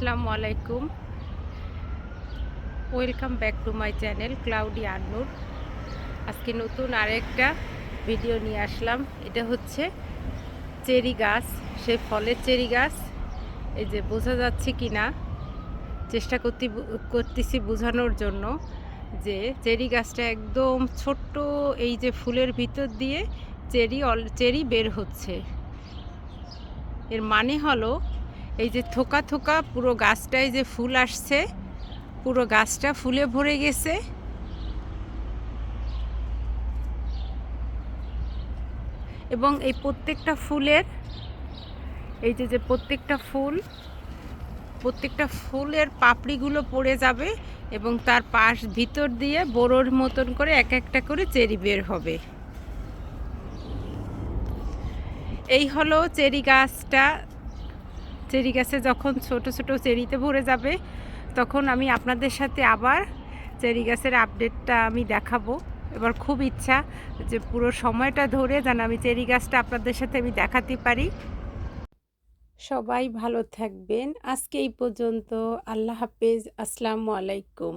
আসসালামু আলাইকুম। Welcome back to my channel Cloudy Annur. আজকে নতুন আরেকটা ভিডিও নিয়ে আসলাম। এটা হচ্ছে চেরি গাছ, সেই ফলের চেরি গাছ। এই যে বোঝা যাচ্ছে কি না চেষ্টা করতেছি বোঝানোর জন্য যে চেরি গাছটা একদম ছোট্ট, এই যে ফুলের ভিতর দিয়ে চেরি বের হচ্ছে। এর মানে হলো এই যে থোকা থোকা পুরো গাছটায় যে ফুল আসছে, পুরো গাছটা ফুলে ভরে গেছে এবং এই প্রত্যেকটা ফুলের এই যে প্রত্যেকটা ফুলের পাপড়িগুলো পড়ে যাবে এবং তার পাশ ভিতর দিয়ে বোরোর মতন করে এক একটা করে চেরি বের হবে। এই হলো চেরি গাছটা। চেরি গাছে যখন ছোট ছোট চেরিতে ভরে যাবে তখন আমি আপনাদের সাথে আবার চেরি গাছের আপডেটটা আমি দেখাবো। এবার খুব ইচ্ছা যে পুরো সময়টা ধরে যেন আমি চেরি গাছটা আপনাদের সাথে আমি দেখাতে পারি। সবাই ভালো থাকবেন। আজকে এই পর্যন্ত। আল্লাহ হাফেজ। আসসালামু আলাইকুম।